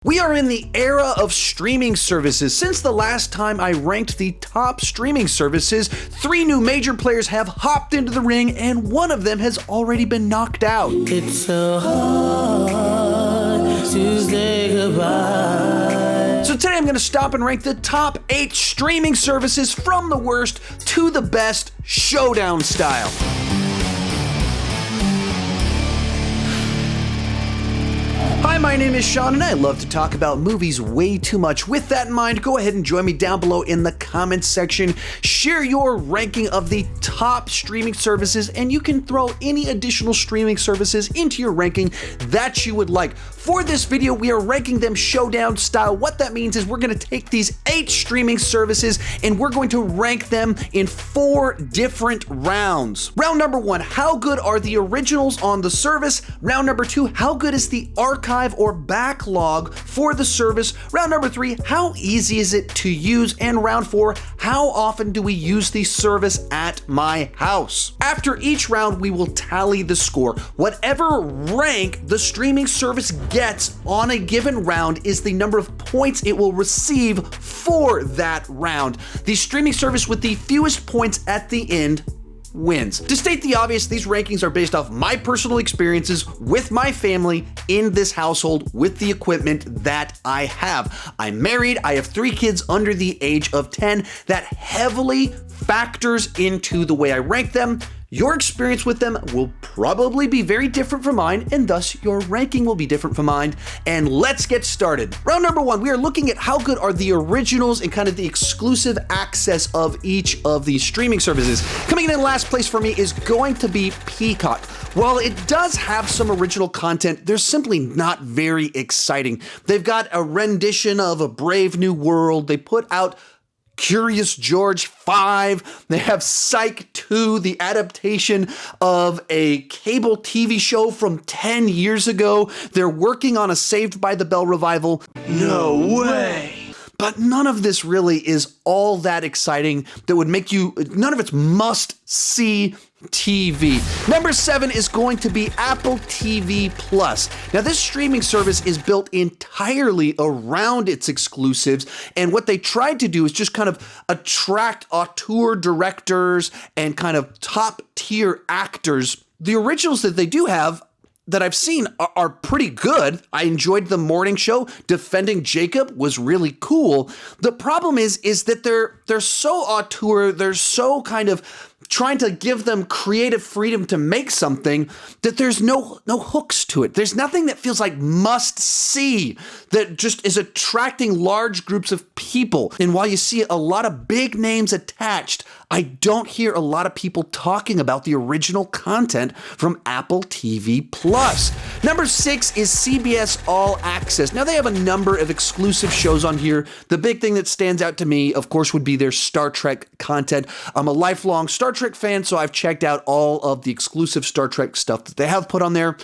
We are in the era of streaming services. Since the last time I ranked the top streaming services, 3 new major players have hopped into the ring and one of them has already been knocked out. It's so hard to say goodbye. So today I'm going to stop and rank the top 8 streaming services from the worst to the best, showdown style. Hi, my name is Sean and I love to talk about movies way too much. With that in mind, go ahead and join me down below in the comments section. Share your ranking of the top streaming services and you can throw any additional streaming services into your ranking that you would like. For this video, we are ranking them showdown style. What that means is we're going to take these 8 streaming services and we're going to rank them in 4 different rounds. Round number 1, how good are the originals on the service? Round number 2, how good is the archive or backlog for the service? Round number 3, how easy is it to use? And round 4, how often do we use the service at my house? After each round, we will tally the score. Whatever rank the streaming service gets on a given round is the number of points it will receive for that round. The streaming service with the fewest points at the end wins. To state the obvious, these rankings are based off my personal experiences with my family in this household with the equipment that I have. I'm married, I have 3 kids under the age of 10. That heavily factors into the way I rank them. Your experience with them will probably be very different from mine, and thus your ranking will be different from mine. And let's get started. Round number 1, we are looking at how good are the originals and kind of the exclusive access of each of these streaming services. Coming in last place for me is going to be Peacock. While it does have some original content, they're simply not very exciting. They've got a rendition of A Brave New World. They put out Curious George 5. They have Psych 2, the adaptation of a cable TV show from 10 years ago. They're working on a Saved by the Bell revival. No way! But none of this really is all that exciting that would make you, none of it's must-see TV. Number 7 is going to be Apple TV Plus. Now, this streaming service is built entirely around its exclusives, and what they tried to do is just kind of attract auteur directors and kind of top-tier actors. The originals that they do have that I've seen are pretty good. I enjoyed the morning show. Defending Jacob was really cool. The problem is that they're so auteur, they're so kind of trying to give them creative freedom to make something that there's no hooks to it. There's nothing that feels like must see that just is attracting large groups of people. And while you see a lot of big names attached, I don't hear a lot of people talking about the original content from Apple TV Plus. Number 6 is CBS All Access. Now, they have a number of exclusive shows on here. The big thing that stands out to me, of course, would be their Star Trek content. I'm a lifelong Star Trek fan, so I've checked out all of the exclusive Star Trek stuff that they have put on there.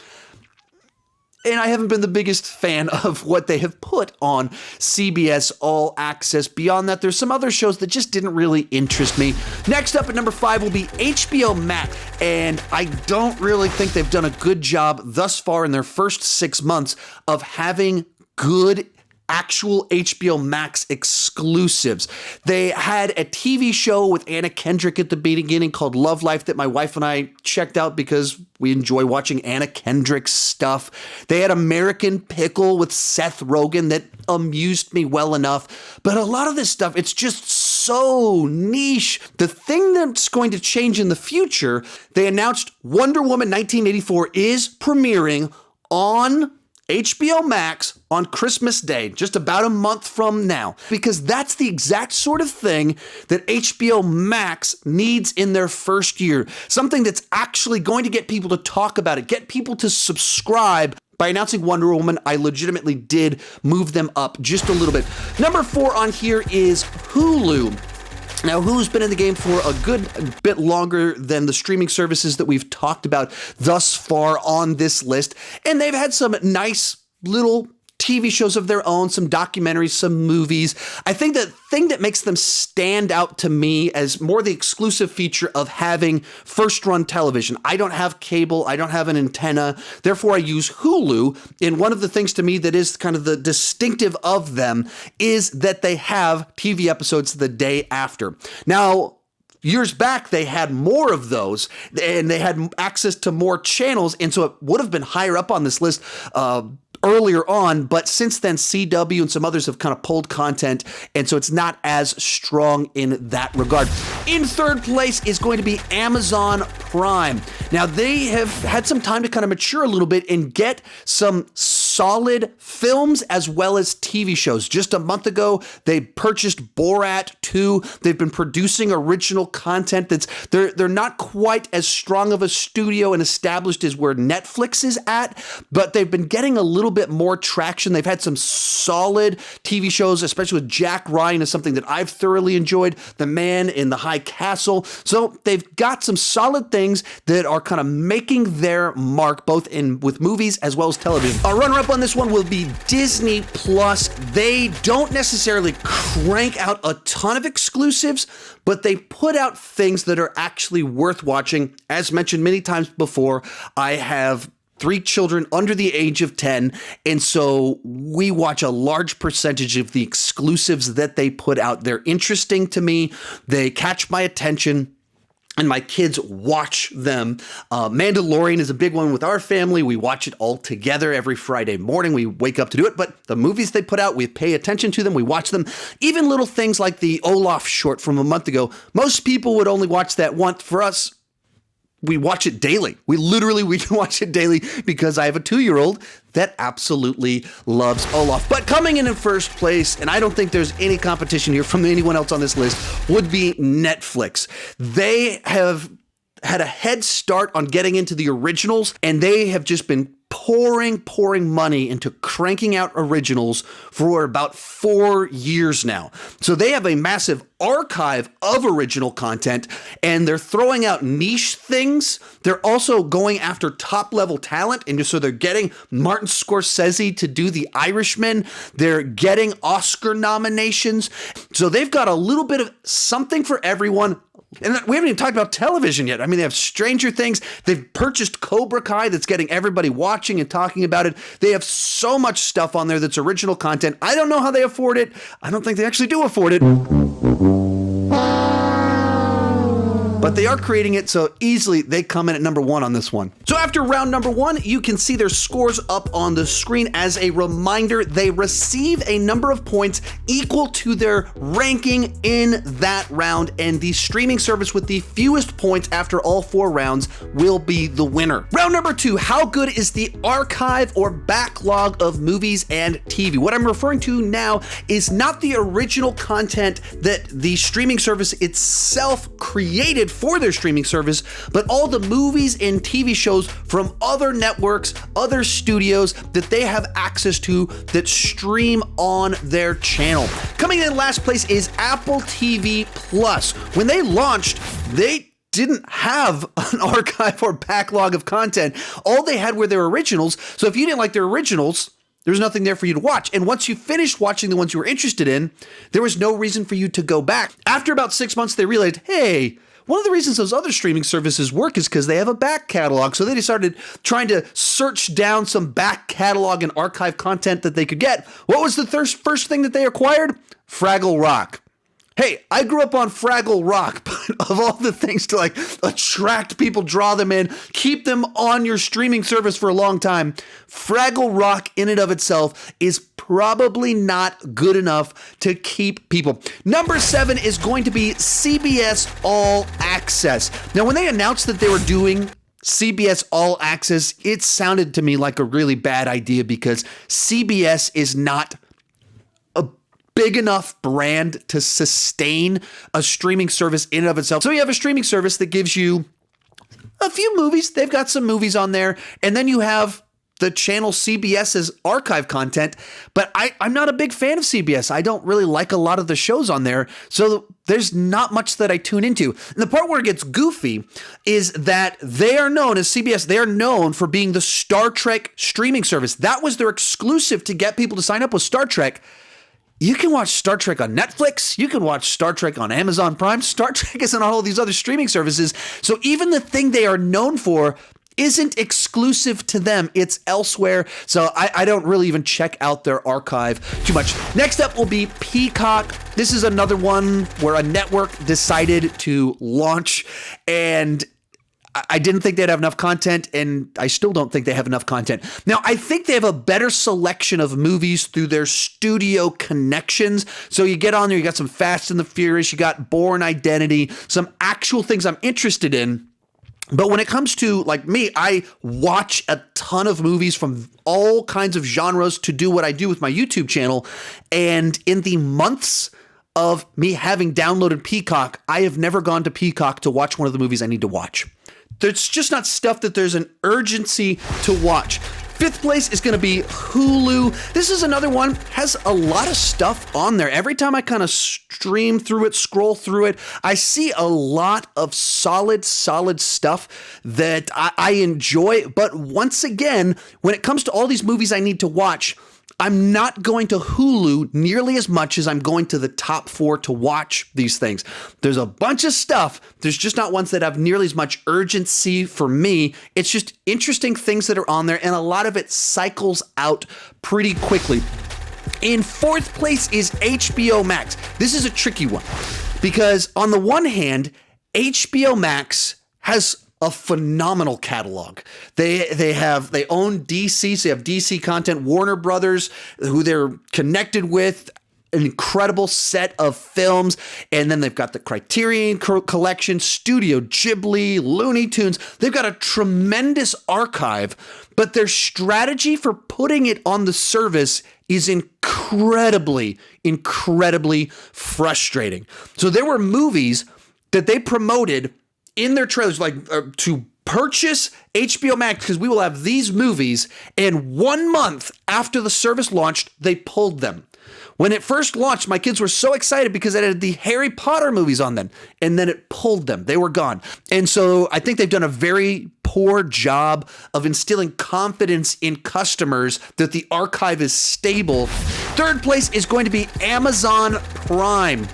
And I haven't been the biggest fan of what they have put on CBS All Access. Beyond that, there's some other shows that just didn't really interest me. Next up at number 5 will be HBO Max. And I don't really think they've done a good job thus far in their first 6 months of having good actual HBO Max exclusives. They had a TV show with Anna Kendrick at the beginning called Love Life that my wife and I checked out because we enjoy watching Anna Kendrick stuff. They had American Pickle with Seth Rogen that amused me well enough. But a lot of this stuff, it's just so niche. The thing that's going to change in the future, they announced Wonder Woman 1984 is premiering on HBO Max on Christmas Day, just about a month from now, because that's the exact sort of thing that HBO Max needs in their first year. Something that's actually going to get people to talk about it, get people to subscribe. By announcing Wonder Woman, I legitimately did move them up just a little bit. Number 4 on here is Hulu. Now, Hulu's been in the game for a good bit longer than the streaming services that we've talked about thus far on this list, and they've had some nice little TV shows of their own, some documentaries, some movies. I think the thing that makes them stand out to me as more the exclusive feature of having first-run television. I don't have cable. I don't have an antenna. Therefore, I use Hulu. And one of the things to me that is kind of the distinctive of them is that they have TV episodes the day after. Now, years back, they had more of those, and they had access to more channels, and so it would have been higher up on this list earlier on, but since then, CW and some others have kind of pulled content, and so it's not as strong in that regard. In third place is going to be Amazon Prime. Now, they have had some time to kind of mature a little bit and get some solid films as well as TV shows. Just a month ago, they purchased Borat 2. They've been producing original content they're not quite as strong of a studio and established as where Netflix is at, but they've been getting a little bit more traction. They've had some solid TV shows, especially with Jack Ryan is something that I've thoroughly enjoyed. The Man in the High Castle. So they've got some solid things that are kind of making their mark both with movies as well as television. Our runner-up on this one will be Disney Plus. They don't necessarily crank out a ton of exclusives, but they put out things that are actually worth watching. As mentioned many times before, I have 3 children under the age of 10, and so we watch a large percentage of the exclusives that they put out. They're interesting to me. They catch my attention, and my kids watch them. Mandalorian is a big one with our family. We watch it all together every Friday morning. We wake up to do it, but the movies they put out, we pay attention to them. We watch them. Even little things like the Olaf short from a month ago. Most people would only watch that once. For us, we watch it daily. We can watch it daily because I have a 2-year-old that absolutely loves Olaf. But coming in first place, and I don't think there's any competition here from anyone else on this list, would be Netflix. They have had a head start on getting into the originals, and they have just been pouring money into cranking out originals for about 4 years now. So they have a massive archive of original content, and they're throwing out niche things. They're also going after top-level talent, and so they're getting Martin Scorsese to do The Irishman. They're getting Oscar nominations. So they've got a little bit of something for everyone. And we haven't even talked about television yet. I mean, they have Stranger Things. They've purchased Cobra Kai that's getting everybody watching and talking about it. They have so much stuff on there that's original content. I don't know how they afford it. I don't think they actually do afford it. But they are creating it, so easily they come in at number 1 on this one. So after round number 1, you can see their scores up on the screen. As a reminder, they receive a number of points equal to their ranking in that round, and the streaming service with the fewest points after all 4 rounds will be the winner. Round number 2, how good is the archive or backlog of movies and TV? What I'm referring to now is not the original content that the streaming service itself created for their streaming service, but all the movies and TV shows from other networks, other studios that they have access to that stream on their channel. Coming in last place is Apple TV Plus. When they launched, they didn't have an archive or backlog of content. All they had were their originals. So if you didn't like their originals, there's nothing there for you to watch. And once you finished watching the ones you were interested in, there was no reason for you to go back. After about 6 months, they realized, hey, one of the reasons those other streaming services work is because they have a back catalog. So they started trying to search down some back catalog and archive content that they could get. What was the first thing that they acquired? Fraggle Rock. Hey, I grew up on Fraggle Rock, but of all the things to attract people, draw them in, keep them on your streaming service for a long time, Fraggle Rock in and of itself is probably not good enough to keep people. Number 7 is going to be CBS All Access. Now, when they announced that they were doing CBS All Access, it sounded to me like a really bad idea because CBS is not big enough brand to sustain a streaming service in and of itself. So you have a streaming service that gives you a few movies. They've got some movies on there. And then you have the channel CBS's archive content, but I'm not a big fan of CBS. I don't really like a lot of the shows on there, so there's not much that I tune into. And the part where it gets goofy is that they are known as CBS, they are known for being the Star Trek streaming service. That was their exclusive to get people to sign up with Star Trek. You can watch Star Trek on Netflix. You can watch Star Trek on Amazon Prime. Star Trek isn't on all these other streaming services. So even the thing they are known for isn't exclusive to them. It's elsewhere. So I don't really even check out their archive too much. Next up will be Peacock. This is another one where a network decided to launch, and I didn't think they'd have enough content, and I still don't think they have enough content. Now, I think they have a better selection of movies through their studio connections. So you get on there, you got some Fast and the Furious, you got Bourne Identity, some actual things I'm interested in. But when it comes to, like me, I watch a ton of movies from all kinds of genres to do what I do with my YouTube channel. And in the months of me having downloaded Peacock, I have never gone to Peacock to watch one of the movies I need to watch. There's just not stuff that there's an urgency to watch. Fifth place is going to be Hulu. This is another one, has a lot of stuff on there. Every time I kind of stream through it, scroll through it, I see a lot of solid stuff that I enjoy. But once again, when it comes to all these movies I need to watch, I'm not going to Hulu nearly as much as I'm going to the top 4 to watch these things. There's a bunch of stuff. There's just not ones that have nearly as much urgency for me. It's just interesting things that are on there, and a lot of it cycles out pretty quickly. In fourth place is HBO Max. This is a tricky one because on the one hand, HBO Max has a phenomenal catalog. They own DC, so they have DC content, Warner Brothers, who they're connected with, an incredible set of films, and then they've got the Criterion Collection, Studio Ghibli, Looney Tunes. They've got a tremendous archive, but their strategy for putting it on the service is incredibly frustrating. So there were movies that they promoted in their trailers, like to purchase HBO Max because we will have these movies, and 1 month after the service launched, they pulled them. When it first launched, my kids were so excited because it had the Harry Potter movies on them, and then it pulled them. They were gone. And so I think they've done a very poor job of instilling confidence in customers that the archive is stable. Third place is going to be Amazon Prime.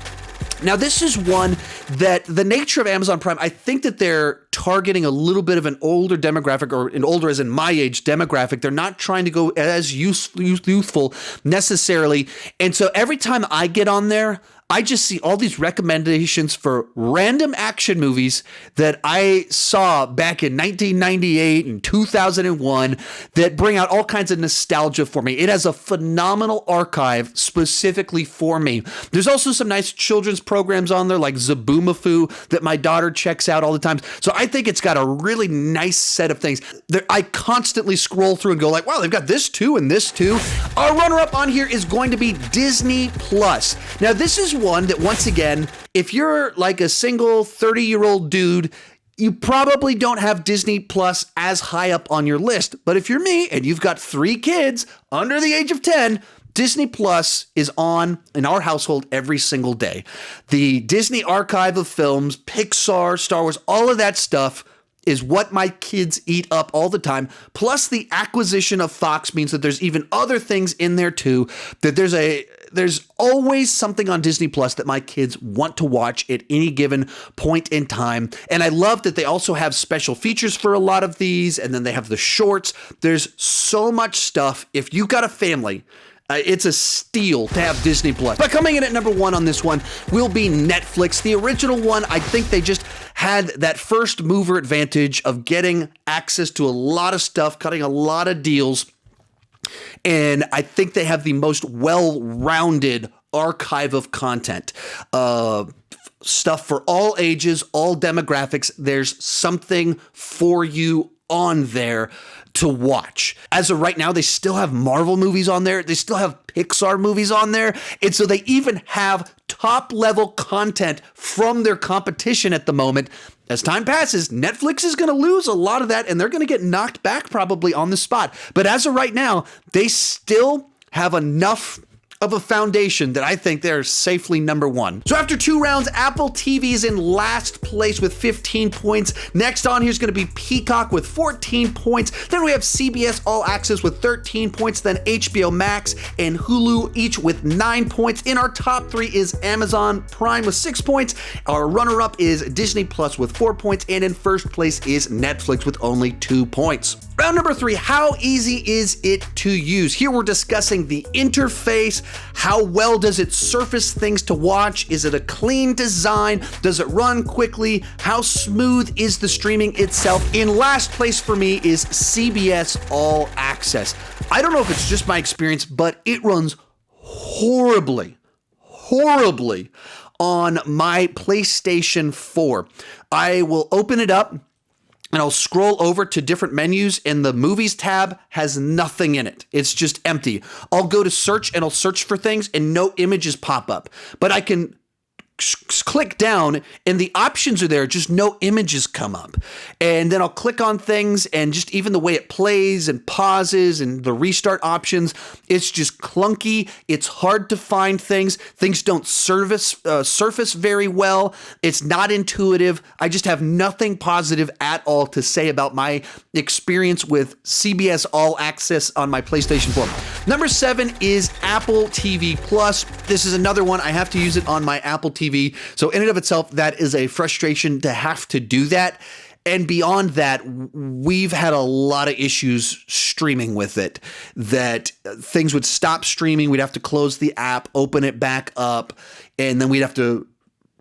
Now, this is one that the nature of Amazon Prime, I think that they're targeting a little bit of an older demographic, or an older as in my age demographic. They're not trying to go as youthful necessarily. And so every time I get on there, I just see all these recommendations for random action movies that I saw back in 1998 and 2001 that bring out all kinds of nostalgia for me. It has a phenomenal archive specifically for me. There's also some nice children's programs on there like Zaboomafoo that my daughter checks out all the time. So I think it's got a really nice set of things. I constantly scroll through and go like, wow, they've got this too and this too. Our runner-up on here is going to be Disney Plus. Now, this is one that, once again, if you're like a single 30-year-old dude, you probably don't have Disney Plus as high up on your list. But if you're me and you've got 3 kids under the age of 10, Disney Plus is on in our household every single day. The Disney archive of films, Pixar, Star Wars, all of that stuff is what my kids eat up all the time. Plus the acquisition of Fox means that there's even other things in there too, that there's always something on Disney Plus that my kids want to watch at any given point in time. And I love that they also have special features for a lot of these, and then they have the shorts. There's so much stuff. If you've got a family, it's a steal to have Disney Plus. But coming in at number 1 on this one will be Netflix. The original one, I think they just had that first mover advantage of getting access to a lot of stuff, cutting a lot of deals. And I think they have the most well-rounded archive of content. Stuff for all ages, all demographics. There's something for you on there to watch. As of right now, they still have Marvel movies on there. They still have Pixar movies on there. And so they even have top level content from their competition at the moment. as time passes, Netflix is going to lose a lot of that, and they're going to get knocked back probably on the spot. But as of right now, they still have enough of a foundation that I think they're safely number one. So after 2 rounds, Apple TV is in last place with 15 points. Next on here's gonna be Peacock with 14 points. Then we have CBS All Access with 13 points. Then HBO Max and Hulu each with 9 points. In our top 3 is Amazon Prime with 6 points. Our runner-up is Disney Plus with 4 points. And in first place is Netflix with only 2 points. Round number 3, how easy is it to use? Here we're discussing the interface. How well does it surface things to watch? Is it a clean design? Does it run quickly? How smooth is the streaming itself? In last place for me is CBS All Access. I don't know if it's just my experience, but it runs horribly on my PlayStation 4. I will open it up and I'll scroll over to different menus, and the movies tab has nothing in it. It's just empty. I'll go to search and I'll search for things and no images pop up. But I can click down and the options are there, just no images come up. And then I'll click on things, and just even the way it plays and pauses and the restart options, it's just clunky. It's hard to find things. Things don't surface very well. It's not intuitive. I just have nothing positive at all to say about my experience with CBS All Access on my PlayStation 4. Number 7 is Apple TV Plus. This is another one. I have to use it on my Apple TV. So in and of itself, that is a frustration to have to do that. And beyond that, we've had a lot of issues streaming with it, that things would stop streaming. We'd have to close the app, open it back up, and then we'd have to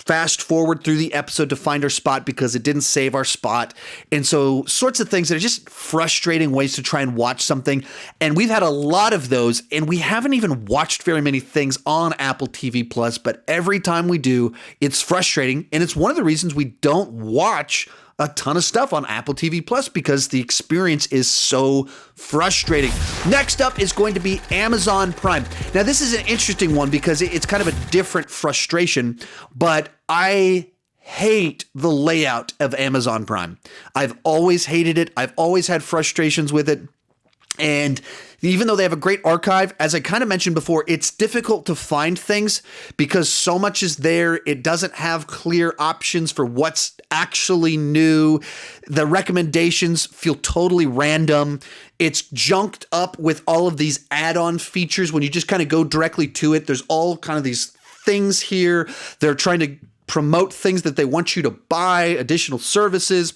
fast forward through the episode to find our spot because it didn't save our spot. And so sorts of things that are just frustrating ways to try and watch something. And we've had a lot of those, and we haven't even watched very many things on Apple TV Plus, but every time we do, it's frustrating. And it's one of the reasons we don't watch a ton of stuff on Apple TV Plus, because the experience is so frustrating. Next up is going to be Amazon Prime. Now, this is an interesting one because it's kind of a different frustration, but I hate the layout of Amazon Prime. I've always hated it. I've always had frustrations with it. And even though they have a great archive, as I kind of mentioned before, it's difficult to find things because so much is there. It doesn't have clear options for what's actually new. The recommendations feel totally random. It's junked up with all of these add-on features. When you just kind of go directly to it, there's all kind of these things here. They're trying to promote things that they want you to buy, additional services.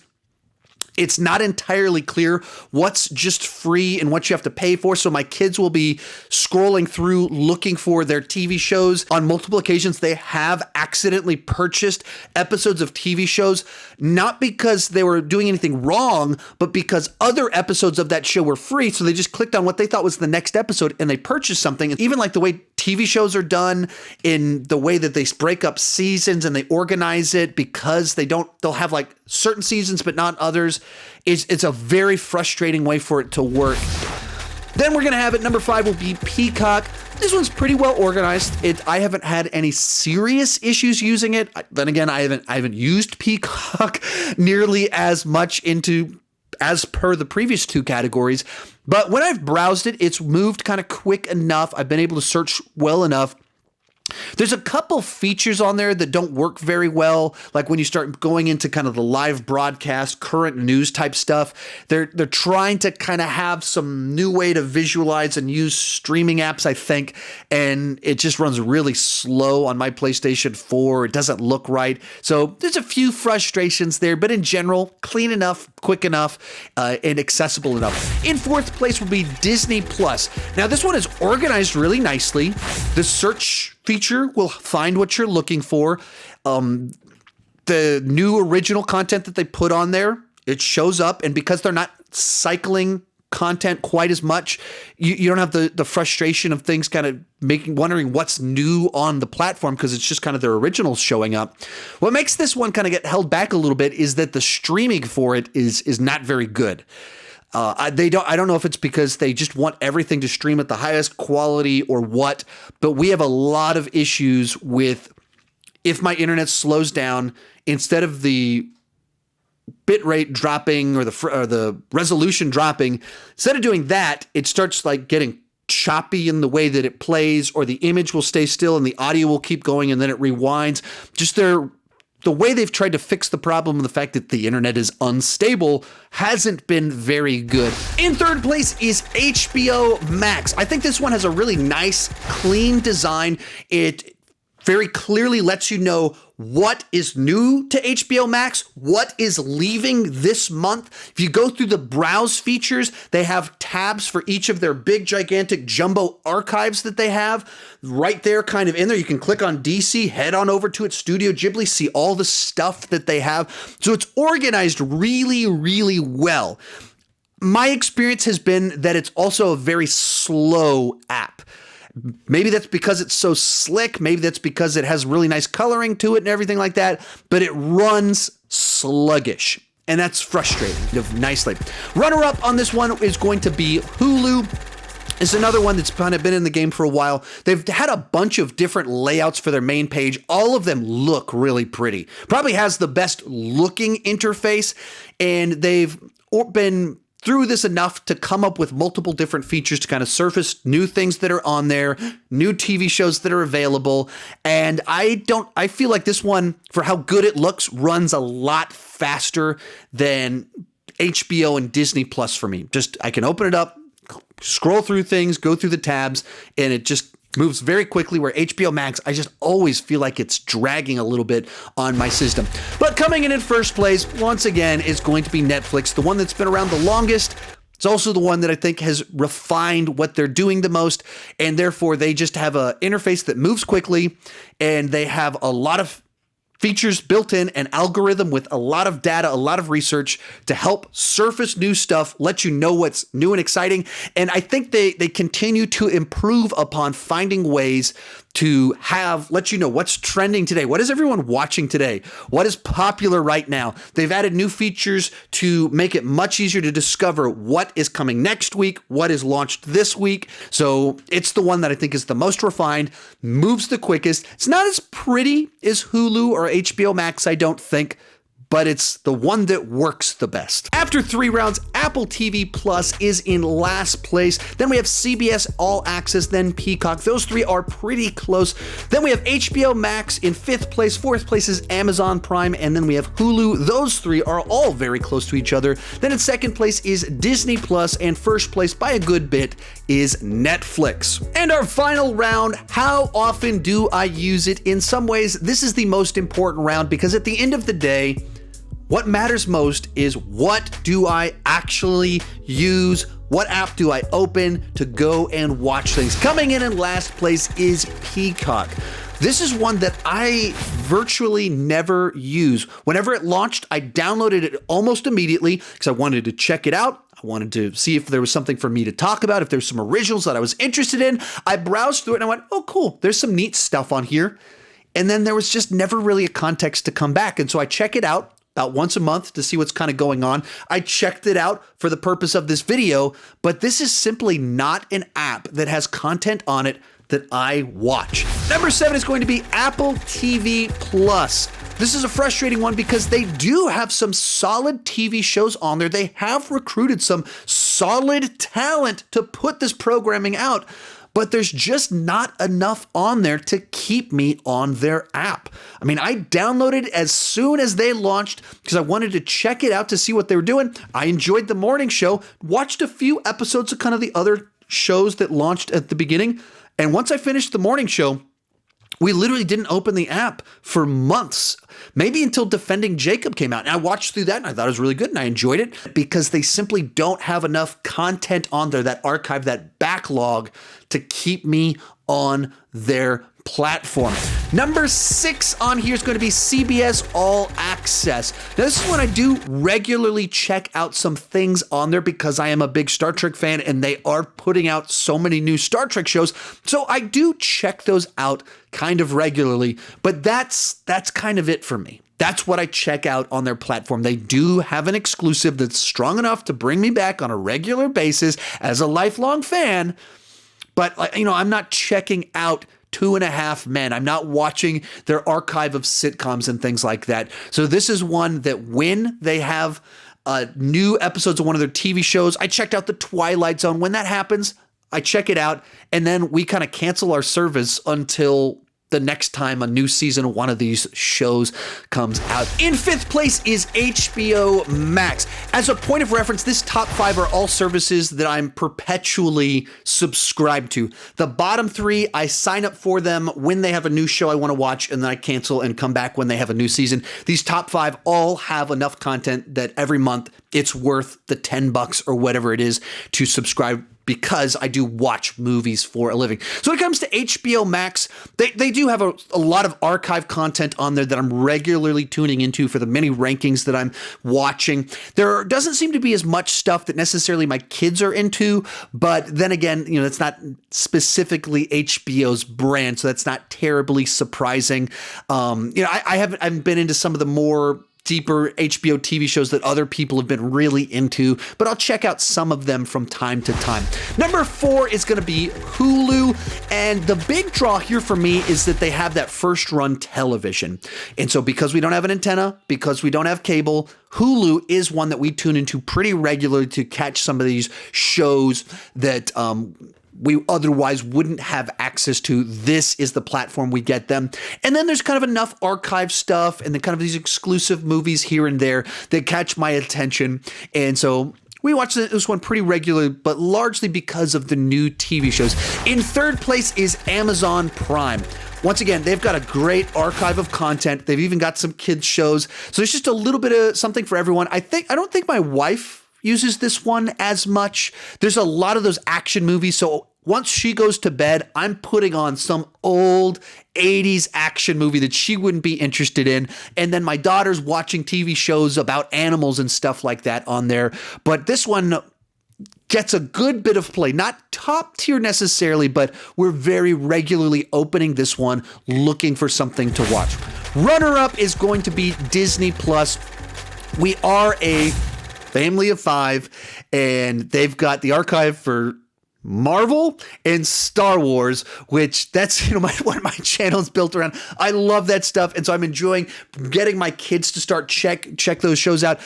It's not entirely clear what's just free and what you have to pay for. So my kids will be scrolling through looking for their TV shows. On multiple occasions, they have accidentally purchased episodes of TV shows, not because they were doing anything wrong, but because other episodes of that show were free. So they just clicked on what they thought was the next episode and they purchased something. And even like the way TV shows are done, in the way that they break up seasons and they organize it, because they'll have like certain seasons but not others. It's a very frustrating way for it to work. Then we're gonna have at number 5 will be Peacock. This one's pretty well organized. I haven't had any serious issues using it. Then again, I haven't used Peacock nearly as much as per the previous 2 categories. But when I've browsed it, it's moved kind of quick enough. I've been able to search well enough. There's a couple features on there that don't work very well, like when you start going into kind of the live broadcast, current news type stuff. They're trying to kind of have some new way to visualize and use streaming apps, I think, and it just runs really slow on my PlayStation 4. It doesn't look right. So there's a few frustrations there, but in general, clean enough, quick enough, and accessible enough. In 4th place will be Disney Plus. Now, this one is organized really nicely. The search feature will find what you're looking for. The new original content that they put on there, it shows up, and because they're not cycling content quite as much, you don't have the frustration of things kind of wondering what's new on the platform, because it's just kind of their originals showing up. What makes this one kind of get held back a little bit is that the streaming for it is not very good. I don't know if it's because they just want everything to stream at the highest quality or what, but we have a lot of issues with, if my internet slows down, instead of the bitrate dropping or the resolution dropping, instead of doing that, it starts like getting choppy in the way that it plays, or the image will stay still and the audio will keep going and then it rewinds. Just the way they've tried to fix the problem and the fact that the internet is unstable hasn't been very good. In third place is HBO Max. I think this one has a really nice, clean design. It very clearly lets you know what is new to HBO Max, what is leaving this month. If you go through the browse features, they have tabs for each of their big, gigantic jumbo archives that they have right there kind of in there. You can click on DC, head on over to it, Studio Ghibli, see all the stuff that they have. So it's organized really, really well. My experience has been that it's also a very slow app. Maybe that's because it's so slick. Maybe that's because it has really nice coloring to it and everything like that, but it runs sluggish, and that's frustrating nicely. Runner up on this one is going to be Hulu. It's another one that's kind of been in the game for a while. They've had a bunch of different layouts for their main page. All of them look really pretty. Probably has the best looking interface, and they've been through this enough to come up with multiple different features to kind of surface new things that are on there, new TV shows that are available. And I feel like this one, for how good it looks, runs a lot faster than HBO and Disney Plus for me. Just, I can open it up, scroll through things, go through the tabs, and it just moves very quickly, where HBO Max, I just always feel like it's dragging a little bit on my system. But coming in first place, once again, is going to be Netflix, the one that's been around the longest. It's also the one that I think has refined what they're doing the most, and therefore they just have an interface that moves quickly, and they have a lot of features built in, an algorithm with a lot of data, a lot of research to help surface new stuff, let you know what's new and exciting. And I think they continue to improve upon finding ways to let you know what's trending today. What is everyone watching today? What is popular right now? They've added new features to make it much easier to discover what is coming next week, what is launched this week. So it's the one that I think is the most refined, moves the quickest. It's not as pretty as Hulu or HBO Max, I don't think, but it's the one that works the best. After 3 rounds, Apple TV Plus is in last place. Then we have CBS All Access, then Peacock. Those 3 are pretty close. Then we have HBO Max in 5th place. 4th place is Amazon Prime, and then we have Hulu. Those 3 are all very close to each other. Then in 2nd place is Disney Plus, and 1st place by a good bit is Netflix. And our final round, how often do I use it? In some ways, this is the most important round, because at the end of the day, what matters most is, what do I actually use? What app do I open to go and watch things? Coming in last place is Peacock. This is one that I virtually never use. Whenever it launched, I downloaded it almost immediately because I wanted to check it out. I wanted to see if there was something for me to talk about, if there's some originals that I was interested in. I browsed through it and I went, oh, cool, there's some neat stuff on here. And then there was just never really a context to come back. And so I check it out about once a month to see what's kind of going on. I checked it out for the purpose of this video, but this is simply not an app that has content on it that I watch. Number 7 is going to be Apple TV Plus. This is a frustrating one because they do have some solid TV shows on there. They have recruited some solid talent to put this programming out, but there's just not enough on there to keep me on their app. I mean, I downloaded it as soon as they launched because I wanted to check it out to see what they were doing. I enjoyed the morning show, watched a few episodes of kind of the other shows that launched at the beginning. And once I finished the morning show, we literally didn't open the app for months, maybe until Defending Jacob came out. And I watched through that and I thought it was really good and I enjoyed it because they simply don't have enough content on there, that archive, that backlog to keep me on their platform. Number 6 on here is going to be CBS All Access. Now, this is when I do regularly check out some things on there because I am a big Star Trek fan and they are putting out so many new Star Trek shows. So I do check those out kind of regularly, but that's kind of it for me. That's what I check out on their platform. They do have an exclusive that's strong enough to bring me back on a regular basis as a lifelong fan. But, I'm not checking out Two and a Half Men. I'm not watching their archive of sitcoms and things like that. So this is one that when they have new episodes of one of their TV shows, I checked out The Twilight Zone. When that happens, I check it out, and then we kind of cancel our service until the next time a new season of one of these shows comes out. In fifth place is HBO Max. As a point of reference, this top 5 are all services that I'm perpetually subscribed to. The bottom 3, I sign up for them when they have a new show I want to watch, and then I cancel and come back when they have a new season. These top 5 all have enough content that every month it's worth the $10 or whatever it is to subscribe, because I do watch movies for a living. So when it comes to HBO Max, they do have a lot of archive content on there that I'm regularly tuning into for the many rankings that I'm watching. There doesn't seem to be as much stuff that necessarily my kids are into, but then again, it's not specifically HBO's brand, so that's not terribly surprising. I haven't been into some of the more deeper HBO TV shows that other people have been really into, but I'll check out some of them from time to time. Number 4 is going to be Hulu, and the big draw here for me is that they have that first run television. And so because we don't have an antenna, because we don't have cable, Hulu is one that we tune into pretty regularly to catch some of these shows that we otherwise wouldn't have access to. This is the platform we get them. And then there's kind of enough archive stuff and then kind of these exclusive movies here and there that catch my attention. And so we watch this one pretty regularly, but largely because of the new TV shows. In third place is Amazon Prime. Once again, they've got a great archive of content. They've even got some kids shows. So there's just a little bit of something for everyone. I don't think my wife uses this one as much. There's a lot of those action movies, so once she goes to bed, I'm putting on some old 80s action movie that she wouldn't be interested in, and then my daughter's watching TV shows about animals and stuff like that on there. But this one gets a good bit of play, not top tier necessarily, but we're very regularly opening this one, looking for something to watch. Runner up is going to be Disney Plus. We are a family of 5, and they've got the archive for Marvel and Star Wars, which that's what my channel is built around. I love that stuff, and so I'm enjoying getting my kids to start check those shows out.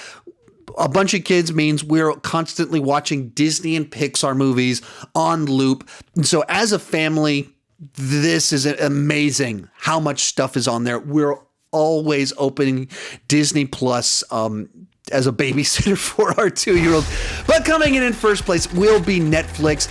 A bunch of kids means we're constantly watching Disney and Pixar movies on loop, and so as a family, this is amazing how much stuff is on there. We're always opening Disney Plus as a babysitter for our 2-year-old. But coming in first place will be Netflix.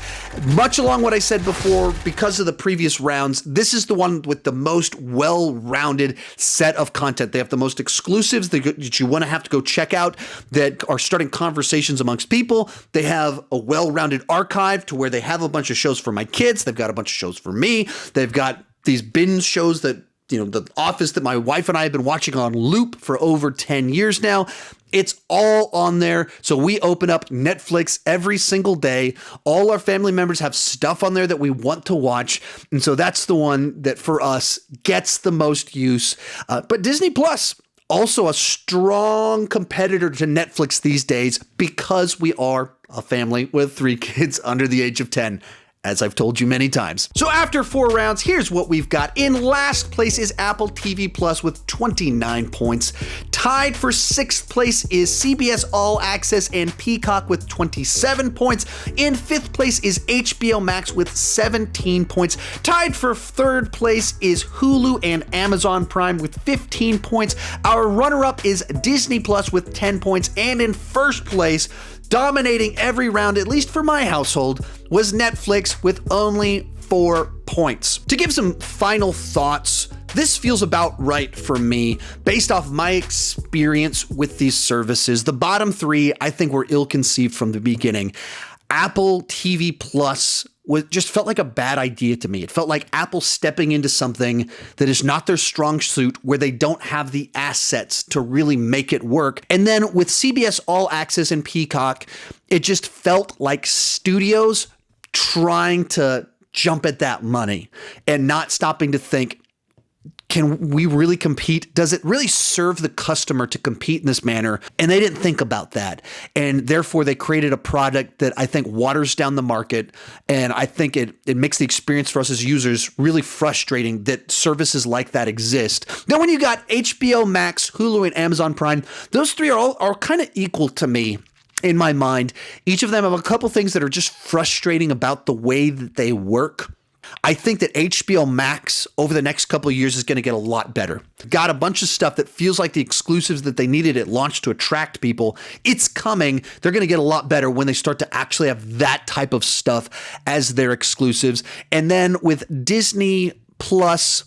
Much along what I said before, because of the previous rounds, this is the one with the most well-rounded set of content. They have the most exclusives that you want to have to go check out that are starting conversations amongst people. They have a well-rounded archive to where they have a bunch of shows for my kids. They've got a bunch of shows for me. They've got these binge shows that The Office that my wife and I have been watching on loop for over 10 years now. It's all on there. So we open up Netflix every single day. All our family members have stuff on there that we want to watch. And so that's the one that for us gets the most use. But Disney Plus, also a strong competitor to Netflix these days because we are a family with 3 kids under the age of 10. As I've told you many times. So after 4 rounds, here's what we've got. In last place is Apple TV Plus with 29 points. Tied for 6th place is CBS All Access and Peacock with 27 points. In 5th place is HBO Max with 17 points. Tied for 3rd place is Hulu and Amazon Prime with 15 points. Our runner-up is Disney Plus with 10 points. And in 1st place, dominating every round, at least for my household, was Netflix with only 4 points. To give some final thoughts, this feels about right for me based off my experience with these services. The bottom 3, I think, were ill-conceived from the beginning. Apple TV Plus just felt like a bad idea to me. It felt like Apple stepping into something that is not their strong suit, where they don't have the assets to really make it work. And then with CBS All Access and Peacock, it just felt like studios trying to jump at that money and not stopping to think, can we really compete? Does it really serve the customer to compete in this manner? And they didn't think about that. And therefore, they created a product that I think waters down the market. And I think it makes the experience for us as users really frustrating that services like that exist. Then when you got HBO Max, Hulu, and Amazon Prime, those three are kind of equal to me. In my mind, each of them have a couple things that are just frustrating about the way that they work. I think that HBO Max over the next couple of years is going to get a lot better. Got a bunch of stuff that feels like the exclusives that they needed at launch to attract people. It's coming. They're going to get a lot better when they start to actually have that type of stuff as their exclusives. And then with Disney Plus,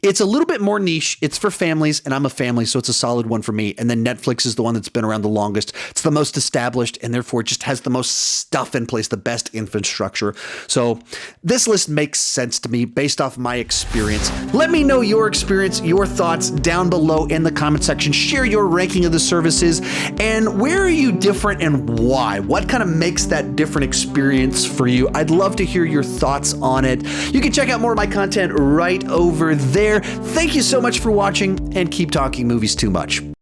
it's a little bit more niche. It's for families, and I'm a family, so it's a solid one for me. And then Netflix is the one that's been around the longest. It's the most established, and therefore it just has the most stuff in place, the best infrastructure. So this list makes sense to me based off my experience. Let me know your experience, your thoughts down below in the comment section. Share your ranking of the services, and where are you different and why? What kind of makes that different experience for you? I'd love to hear your thoughts on it. You can check out more of my content right over there. Thank you so much for watching, and keep talking movies too much.